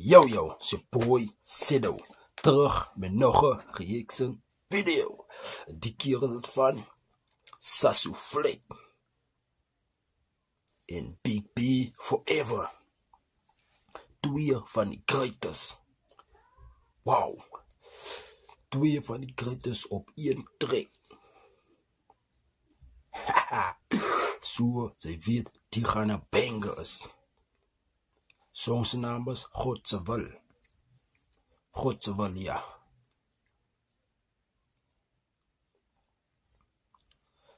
Yo, it's your boy Sido. Terug met nog een reaction video. Die keer is het van Sasu Flick en Big B Forever. Twee van die greatest. Wow. Twee van die greatest op één track. So, zij weet, die gaan een bangers. Songs naam is God se wil. God se wil, ja.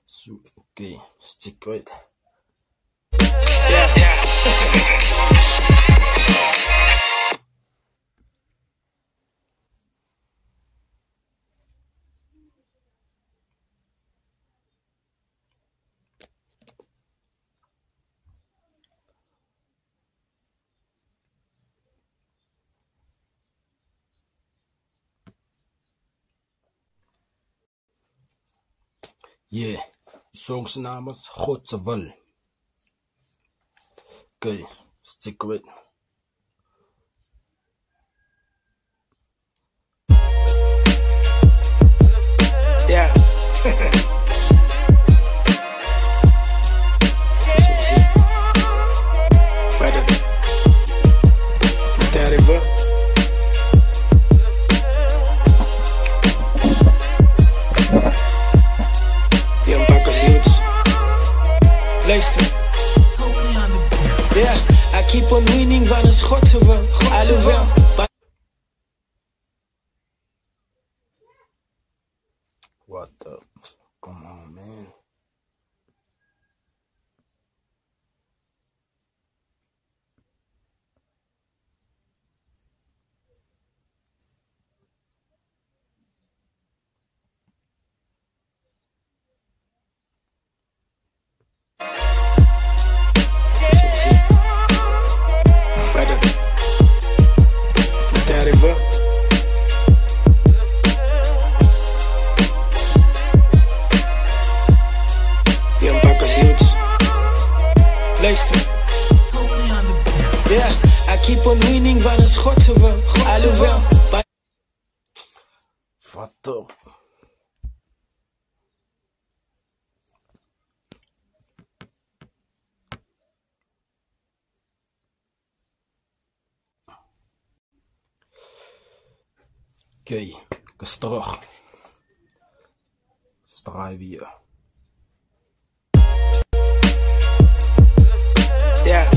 So, okay, stick with. Yeah, die song's naam is God se wil. Okay, stick with. Yeah. Yeah, I keep on winning, want is God se wil. Alhoewel. What the? Come on, man. Yeah, I keep on winning, want is God se wil. Alhoewel. Wat the? Okay, ik is terug. Draai weer. Yeah.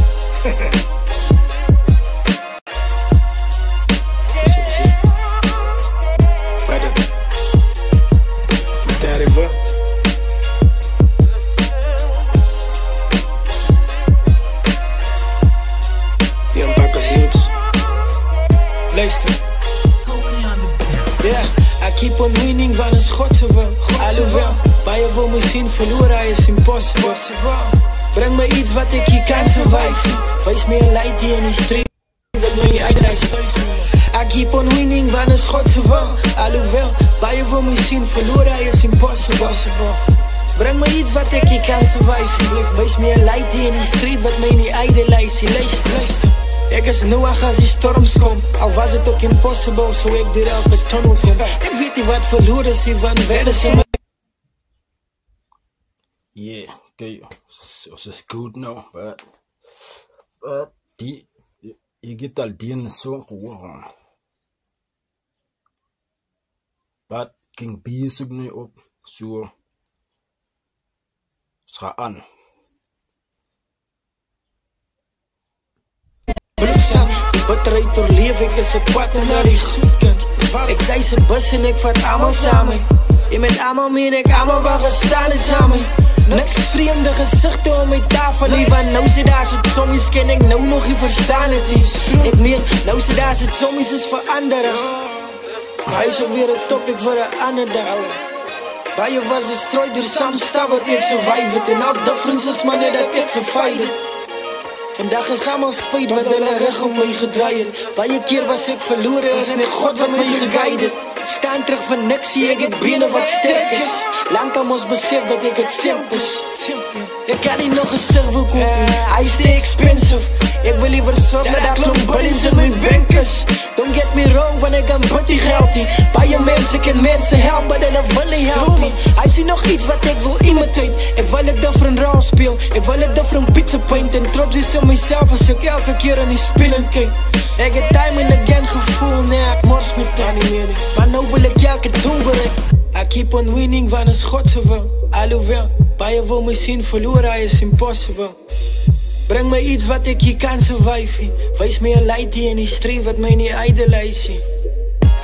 Yeah, I keep on winning, want is God se wil. Alhoewel, baie wil my sien verloor, hy is impossible. Bring my iets wat ek hier kan survive. Wys my een light hier in die street, wat my nie uitreis. I keep on winning, want is God se wil. Alhoewel, baie wil my sien verloor, hy is impossible. Bring my iets wat ek hier kan survive. Wys my een light hier in die street, wat my nie uitreis. Luister. Ek is Noach as die storms kom. Al was het ook impossible, so ek deur elke tunnel kom. Ek weet nie wat verloor is hier, want werde is in my... Yeah, okay, ons is goed nou, but jy get al die in so gehoor. But King B soek nu op, so ons gaan aan. Bloesem, die bitterheid doorleef, ek is 'n pad na die soetkind. Ek sê se bus en ek vat almal saam. Jy met almal meen ek almal wat gestaan is saam. Niks vreemde gesigte om my tafel nie, want nou sê daar sit sommies ken ek nou nog nie verstaan het nie. Ek meen, nou sê daar sit sommies is verandering. Maar hy is ook weer 'n topic vir 'n ander dag. Baie was destroyed door some stuff wat ek survive het. En all difference is maar net dat ek gefight het. Vandag is allemaal spijt wat hulle rug om my gedraai het. Baie keer was ek verloren, is net God wat my geguide het. Staan terug van niks, zie ek het bene wat sterk is. Lang kan ons besef dat ek het simp is. Ik kan niet nog een serverkoek. Hij is te expensive. Ik wil liever zorgen dat klomp buddies in mijn bankers. Don't get me wrong, want ik heb buddy geld hier. Bij je mensen kan mensen helpen en dan wil ik helpen. Hij ziet nog iets wat ik wil imitate. Ik wil het voor een rol speel. Ik wil het voor een pizza paint. En trots is op mezelf als ik elke keer aan die spelen kijk. Ik heb time and again gevoel, nee ik mors met dat niet meer. Maar nu wil ik elke doel bereiken. I keep on winning, van een schotse wel. Alhoewel, bij je wil me zien verloren is impossible. Breng me iets wat ik hier kan survive. Wees me een light die in die street wat mij niet idolize.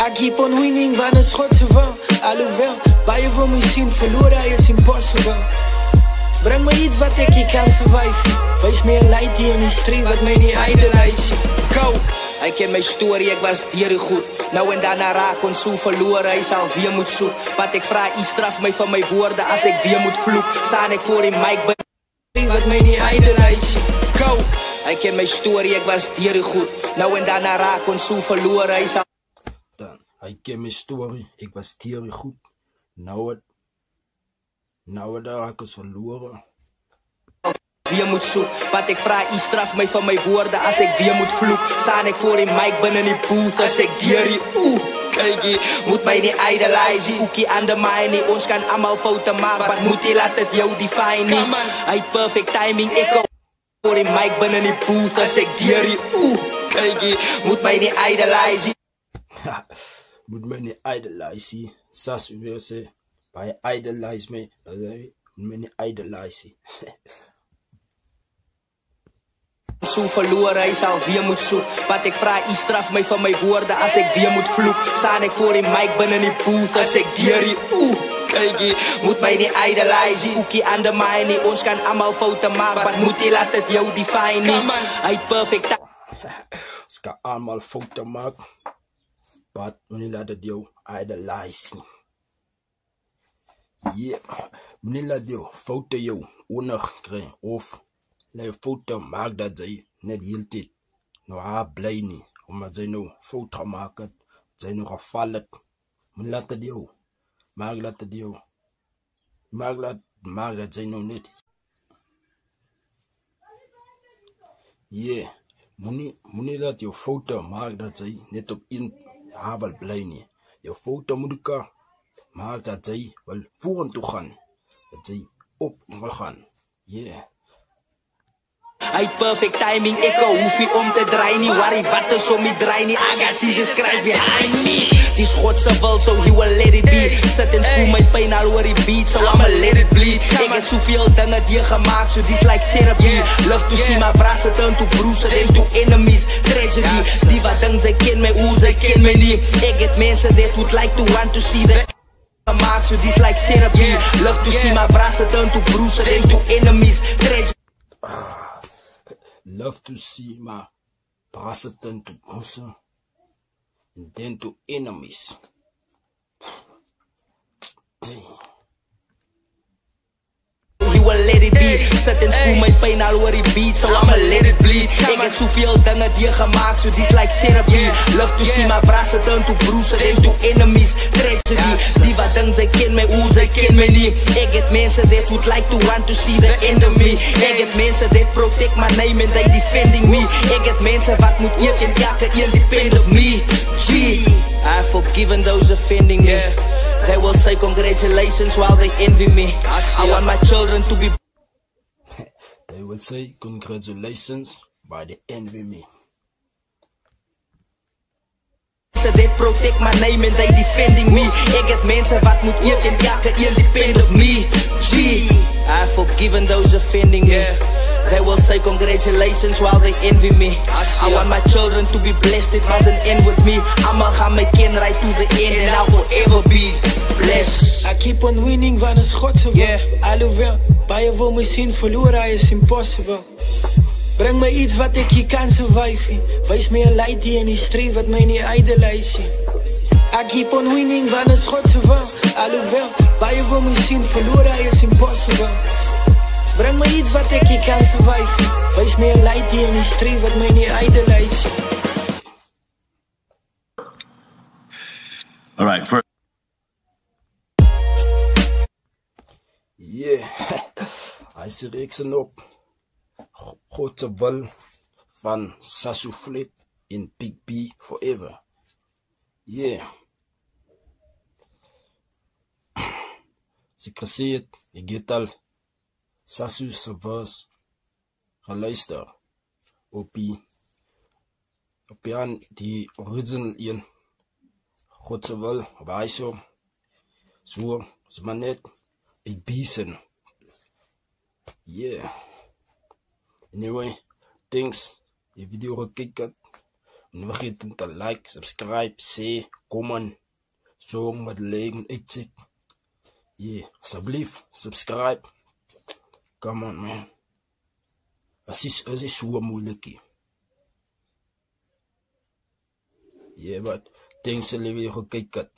I keep on winning, van een schotse wel. Alhoewel, bij je wil me zien verloren is impossible. Breng me iets wat ik hier kan survive. Wees me een light die in die street wat mij niet idolize. Go! Hij kent mijn story, ik was dierig goed. Nou en daarna raak ons zo verloren, hij zal weer moet zoek. Wat ik vraag, hij straf mij van mijn woorden. Als ik weer moet vloek, staan ik voor in mic. Wat mij niet idolize. Go! Hij kent mijn story, ik was dierig goed. Nou en daarna raak ons zo verloren, hij zal... Dan, hij kent mijn story, ik was dierig goed. Nou en daar raak ik verloren. Weer moet zoek, wat ik vraag, hij straf mij van mijn woorden. Als ik weer moet vloek, staan ik voor in mic binnen die booth. Als ik dierig, kijk je, moet mij niet idolize. Oekie aan de mijne, ons kan allemaal fouten maken. Wat moet je laat het jou define? Hij heeft perfect timing, ik ook voor in mic binnen die booth. Als ik dierig, kijk je, moet mij niet idolize. Moet mij niet idolize. Zoals u wil zeggen, bij idolize me, moet mij niet idolize. Zo verloren, hij zal weer moet zoek. Wat ik vraag, hij straf mij van mijn woorden. Als ik weer moet vloek, staan ik voor in mic binnen die booth. Als ik dierig, kijk je, moet mij niet idolize. Oekie aan de mijne, ons kan allemaal fouten maken. Wat moet je laat het jou define? Hij heeft perfect. Ons kan allemaal fouten maken. Wat moet je laat het jou idolize? Yeah, moet je laat jou fouten jou onnig krijgen of... Lei foto maak dat zij net heel tijd nou haar blij niet, omdat zij nou fout gemaakt het, zij nou gevallen. Maar laat het jou, maak dat het jou, maak dat zij nou net. Yeah, moet niet dat je foto maakt dat zij net op in haar wel blij niet. Je foto moet ik maak dat zij wel voren toe gaan, dat zij op wil gaan. Yeah. Hij heeft perfect timing, ik hoef je om te draaien niet. Worry wat er zo mee draai niet. I got Jesus Christ behind me. Die schotse wil, so he will let it be. Zet en spoel mijn pijn al hoor die beat, so I'ma let it bleed. Ik heb zoveel dingen die gemaakt, so this like therapy. Love to see my brass turn to bruises and to enemies. Tragedy, die wat denkt, zij ken mij hoe, zij ken mij niet. Ik heb mensen that would like to want to see the gemaakt, so this like therapy. Love to see my brass turn to bruises and to enemies. Tragedy. Love to see my president to Musa and then to enemies. He will let it be. Zet en spoel mijn pijn al hoor die beat, so I'ma let it bleed. Ik heb zoveel dingen die gemaakt, so this like therapy. Love to see my brass turn to bruises and to enemies. Tragedy, die wat denkt, zij ken mij hoe, zij ken mij niet. Ik heb mensen that would like to want to see the enemy. Ik heb mensen that protect my name and they defending me. Ik heb mensen wat moet ik en elke een depend op me. G, I've forgiven those offending me. They will say congratulations while they envy me. I want my children to be. They will say congratulations while they envy me. They protect my name and they defending me. Ik heb mensen wat moet ik en elke een depend op me. G, I've forgiven those offending me. They will say congratulations while they envy me. I want my children to be blessed, it mustn't end with me. I'ma gaan my kin right to the end and I will ever be blessed. I keep on winning, van een schotse wel. Alhoewel, bij je wil me zien verloren is impossible. Breng me iets wat ik hier kan survive. Wees me een light die in die street wat mij niet idolize. I keep on winning, van een schotse wel. Alhoewel, bij je wil me zien verloren is impossible. Breng me iets wat ik hier kan survive. Wees me een light die in die street wat mij niet idolize. Alright, first. Yeah. Hy se reeksen op God se wil van Sasu Flat in Big B Forever. Yeah. As ek gesê het, ek het al Sasu se verse geluister op die original een. God se wil, op hy so maar net Big B sin. Yeah. Anyway, thanks. Die video gekyk het. En vergeet om te like, subscribe, share, comment. So met legen uitzet. Yeah, alsjeblieft, subscribe. Come on, man. Het is zo moeilijk. Yeah, but thanks voor jullie gekeken.